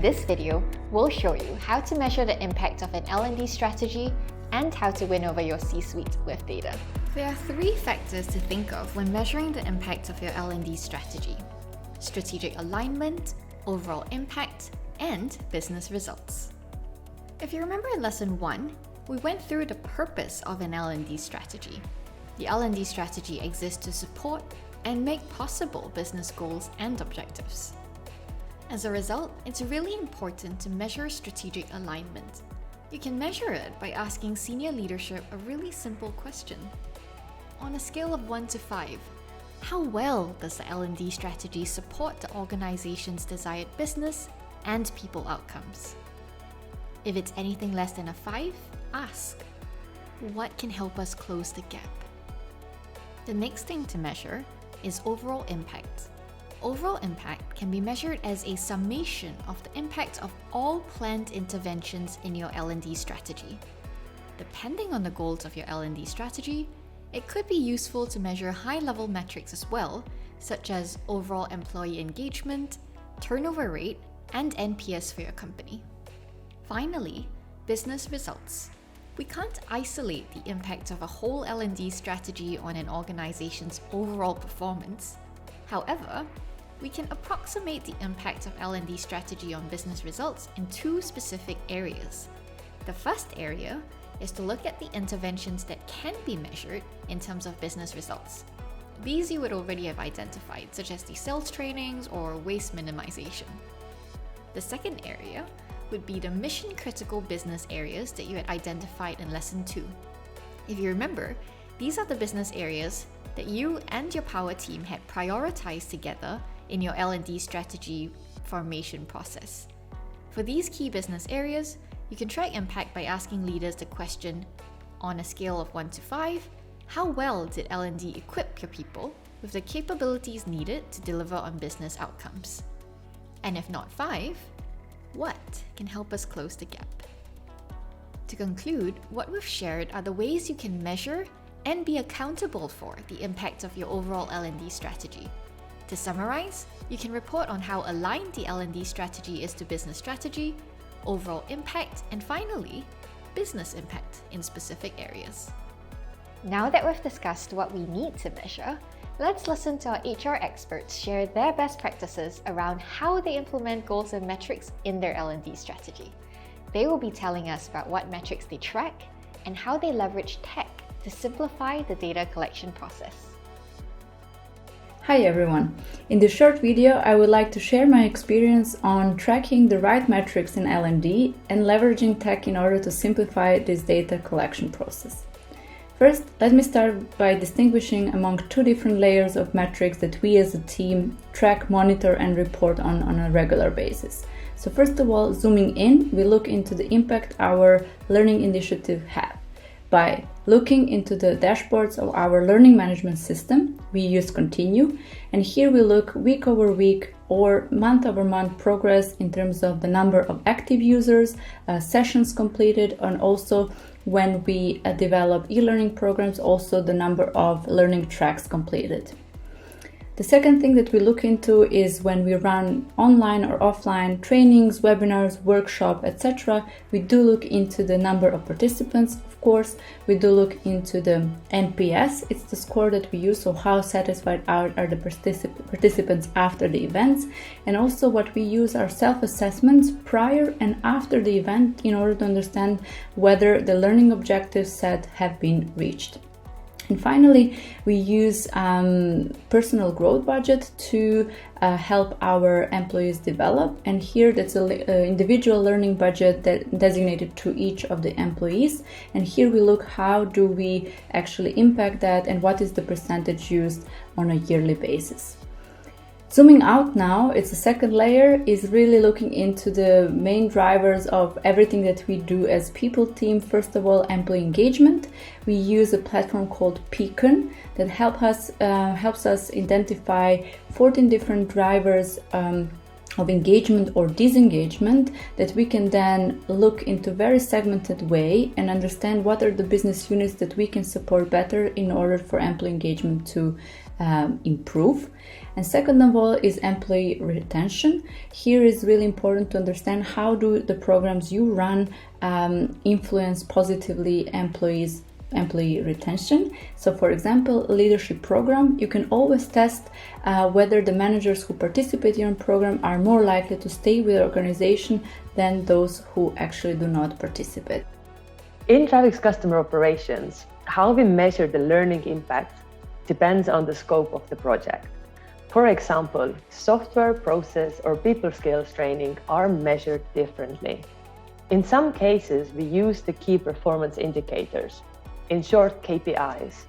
this video, we'll show you how to measure the impact of an L&D strategy and how to win over your C-suite with data. There are 3 factors to think of when measuring the impact of your L&D strategy: strategic alignment, overall impact, and business results. If you remember in lesson 1, we went through the purpose of an L&D strategy. The L&D strategy exists to support and make possible business goals and objectives. As a result, it's really important to measure strategic alignment. You can measure it by asking senior leadership a really simple question. On a scale of 1 to 5, how well does the L&D strategy support the organization's desired business and people outcomes? If it's anything less than a 5, ask, what can help us close the gap? The next thing to measure is overall impact. Overall impact can be measured as a summation of the impact of all planned interventions in your L&D strategy. Depending on the goals of your L&D strategy, it could be useful to measure high-level metrics as well, such as overall employee engagement, turnover rate, and NPS for your company. Finally, business results. We can't isolate the impact of a whole L&D strategy on an organization's overall performance. However, we can approximate the impact of L&D strategy on business results in 2 specific areas. The first area is to look at the interventions that can be measured in terms of business results. These you would already have identified, such as the sales trainings or waste minimization. The second area would be the mission-critical business areas that you had identified in lesson 2. If you remember, these are the business areas that you and your power team had prioritized together in your L&D strategy formation process. For these key business areas, you can track impact by asking leaders the question, on a scale of 1 to 5, how well did L&D equip your people with the capabilities needed to deliver on business outcomes? And if not 5, what can help us close the gap? To conclude, what we've shared are the ways you can measure and be accountable for the impact of your overall L&D strategy. To summarize, you can report on how aligned the L&D strategy is to business strategy, overall impact, and finally, business impact in specific areas. Now that we've discussed what we need to measure, let's listen to our HR experts share their best practices around how they implement goals and metrics in their L&D strategy. They will be telling us about what metrics they track and how they leverage tech to simplify the data collection process. Hi everyone! In this short video, I would like to share my experience on tracking the right metrics in L&D and leveraging tech in order to simplify this data collection process. First, let me start by distinguishing among 2 different layers of metrics that we as a team track, monitor, and report on a regular basis. So first of all, zooming in, we look into the impact our learning initiative had. By looking into the dashboards of our learning management system, we use Continue, and here we look week over week or month over month progress in terms of the number of active users, sessions completed, and also when we develop e-learning programs, also the number of learning tracks completed. The second thing that we look into is when we run online or offline trainings, webinars, workshops, etc. We do look into the number of participants, of course. We do look into the NPS, it's the score that we use, so how satisfied are the participants after the events. And also what we use are self-assessments prior and after the event in order to understand whether the learning objectives set have been reached. And finally, we use personal growth budget to help our employees develop. And here that's an individual learning budget that designated to each of the employees. And here we look how do we actually impact that and what is the percentage used on a yearly basis. Zooming out now, it's the second layer, is really looking into the main drivers of everything that we do as people team. First of all, employee engagement. We use a platform called Beacon that helps us identify 14 different drivers of engagement or disengagement that we can then look into very segmented way and understand what are the business units that we can support better in order for employee engagement to improve. And second of all is employee retention. Here is really important to understand how do the programs you run influence positively employee retention. So for example, a leadership program, you can always test whether the managers who participate in your program are more likely to stay with the organization than those who actually do not participate. In Trafik's customer operations, how we measure the learning impact depends on the scope of the project. For example, software, process, or people skills training are measured differently. In some cases, we use the key performance indicators, in short KPIs,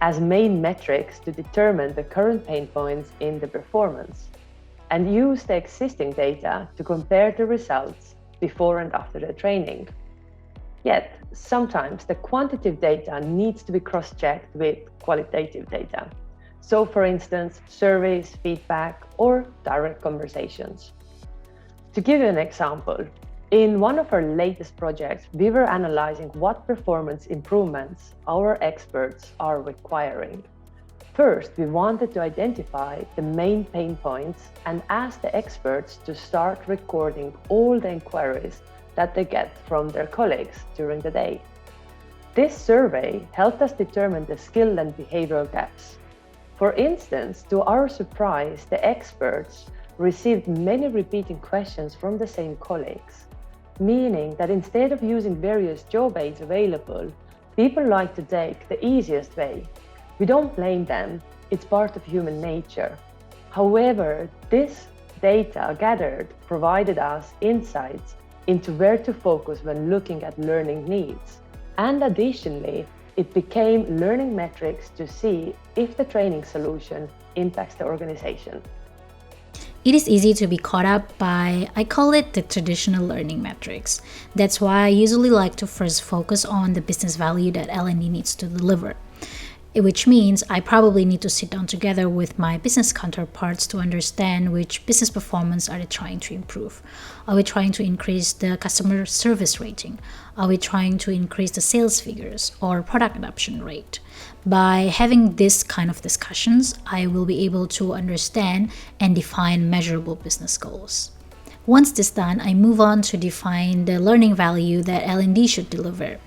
as main metrics to determine the current pain points in the performance, and use the existing data to compare the results before and after the training. Yet, sometimes the quantitative data needs to be cross-checked with qualitative data. So for instance, surveys, feedback, or direct conversations. To give you an example, in one of our latest projects, we were analyzing what performance improvements our experts are requiring. First, we wanted to identify the main pain points and ask the experts to start recording all the inquiries that they get from their colleagues during the day. This survey helped us determine the skill and behavioral gaps. For instance, to our surprise, the experts received many repeating questions from the same colleagues, meaning that instead of using various job aids available, people like to take the easiest way. We don't blame them, it's part of human nature. However, this data gathered provided us insights into where to focus when looking at learning needs. And additionally, it became learning metrics to see if the training solution impacts the organization. It is easy to be caught up by, I call it the traditional learning metrics. That's why I usually like to first focus on the business value that L&D needs to deliver. Which means I probably need to sit down together with my business counterparts to understand which business performance are they trying to improve. Are we trying to increase the customer service rating? Are we trying to increase the sales figures or product adoption rate? By having this kind of discussions, I will be able to understand and define measurable business goals. Once this done, I move on to define the learning value that L&D should deliver.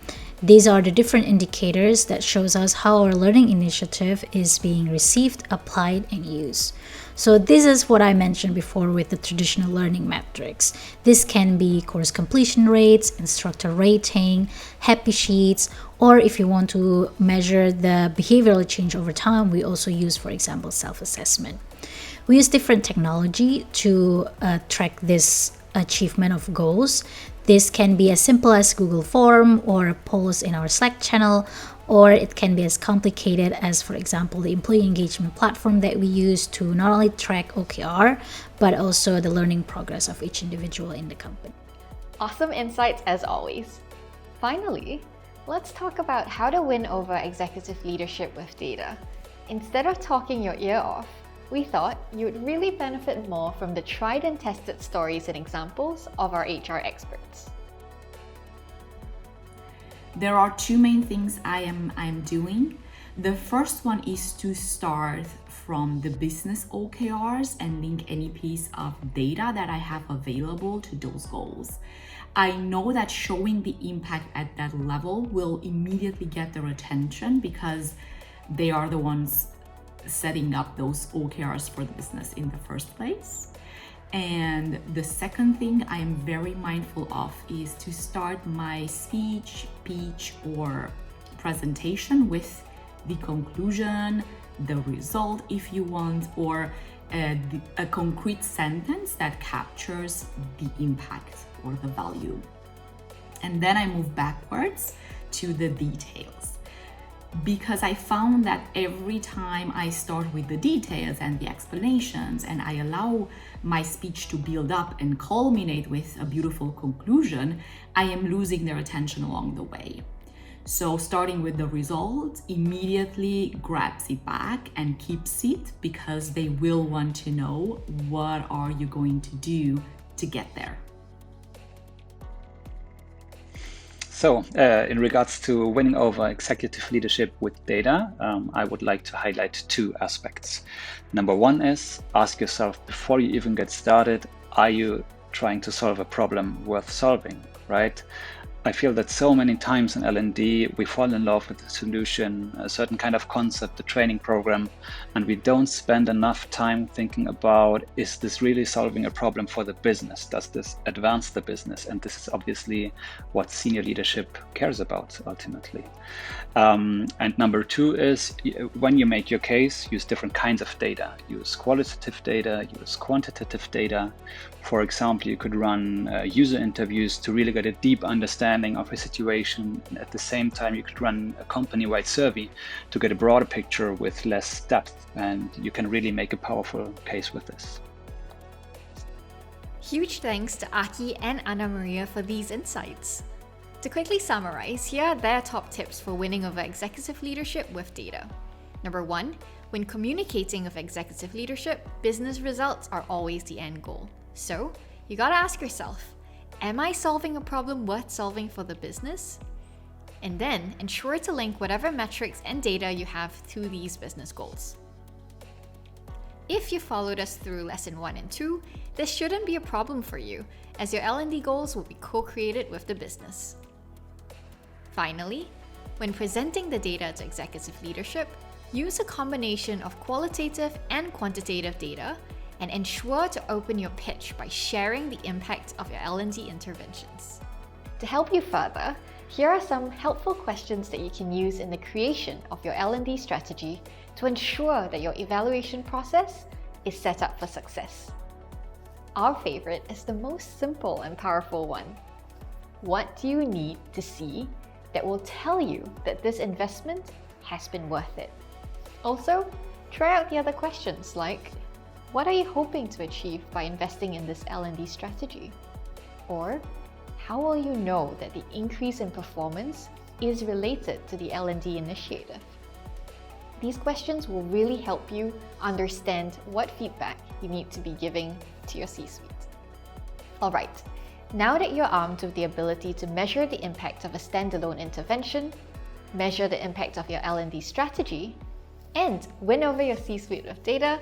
These are the different indicators that shows us how our learning initiative is being received, applied, and used. So this is what I mentioned before with the traditional learning metrics. This can be course completion rates, instructor rating, happy sheets, or if you want to measure the behavioral change over time, we also use, for example, self-assessment. We use different technology to track this achievement of goals. This can be as simple as Google Form or a post in our Slack channel, or it can be as complicated as, for example, the employee engagement platform that we use to not only track OKR, but also the learning progress of each individual in the company. Awesome insights as always. Finally, let's talk about how to win over executive leadership with data. Instead of talking your ear off, we thought you would really benefit more from the tried and tested stories and examples of our HR experts. There are two main things I am doing. The first one is to start from the business OKRs and link any piece of data that I have available to those goals. I know that showing the impact at that level will immediately get their attention because they are the ones setting up those OKRs for the business in the first place. And the second thing I am very mindful of is to start my speech, pitch, or presentation with the conclusion, the result if you want, or a concrete sentence that captures the impact or the value. And then I move backwards to the details, because I found that every time I start with the details and the explanations and I allow my speech to build up and culminate with a beautiful conclusion, I am losing their attention along the way. So starting with the result, immediately grabs it back and keeps it, because they will want to know what are you going to do to get there. So in regards to winning over executive leadership with data, I would like to highlight two aspects. Number one is ask yourself before you even get started, are you trying to solve a problem worth solving, right? I feel that so many times in L&D, we fall in love with a solution, a certain kind of concept, a training program, and we don't spend enough time thinking about, is this really solving a problem for the business? Does this advance the business? And this is obviously what senior leadership cares about ultimately. And number two is when you make your case, use different kinds of data. Use qualitative data, use quantitative data. For example, you could run user interviews to really get a deep understanding of a situation. And at the same time, you could run a company-wide survey to get a broader picture with less depth. And you can really make a powerful case with this. Huge thanks to Aki and Anna Maria for these insights. To quickly summarize, here are their top tips for winning over executive leadership with data. Number one, when communicating with executive leadership, business results are always the end goal. So, you gotta ask yourself, am I solving a problem worth solving for the business? And then, ensure to link whatever metrics and data you have to these business goals. If you followed us through lesson 1 and 2, this shouldn't be a problem for you, as your L&D goals will be co-created with the business. Finally, when presenting the data to executive leadership, use a combination of qualitative and quantitative data, and ensure to open your pitch by sharing the impact of your L&D interventions. To help you further, here are some helpful questions that you can use in the creation of your L&D strategy to ensure that your evaluation process is set up for success. Our favorite is the most simple and powerful one. What do you need to see that will tell you that this investment has been worth it? Also, try out the other questions like, what are you hoping to achieve by investing in this L&D strategy? Or, how will you know that the increase in performance is related to the L&D initiative? These questions will really help you understand what feedback you need to be giving to your C-suite. Alright, now that you're armed with the ability to measure the impact of a standalone intervention, measure the impact of your L&D strategy, and win over your C-suite with data,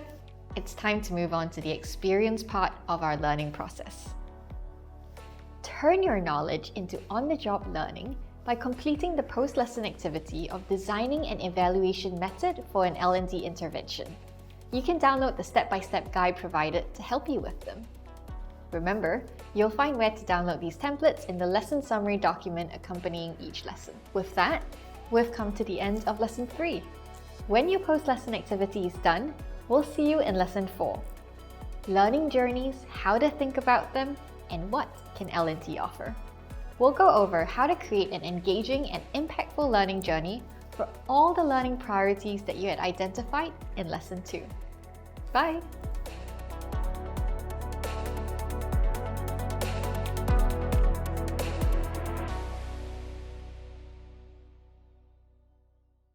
it's time to move on to the experience part of our learning process. Turn your knowledge into on-the-job learning by completing the post-lesson activity of designing an evaluation method for an L&D intervention. You can download the step-by-step guide provided to help you with them. Remember, you'll find where to download these templates in the lesson summary document accompanying each lesson. With that, we've come to the end of lesson 3. When your post-lesson activity is done, we'll see you in lesson 4. Learning journeys, how to think about them, and what can L&D offer. We'll go over how to create an engaging and impactful learning journey for all the learning priorities that you had identified in lesson 2. Bye!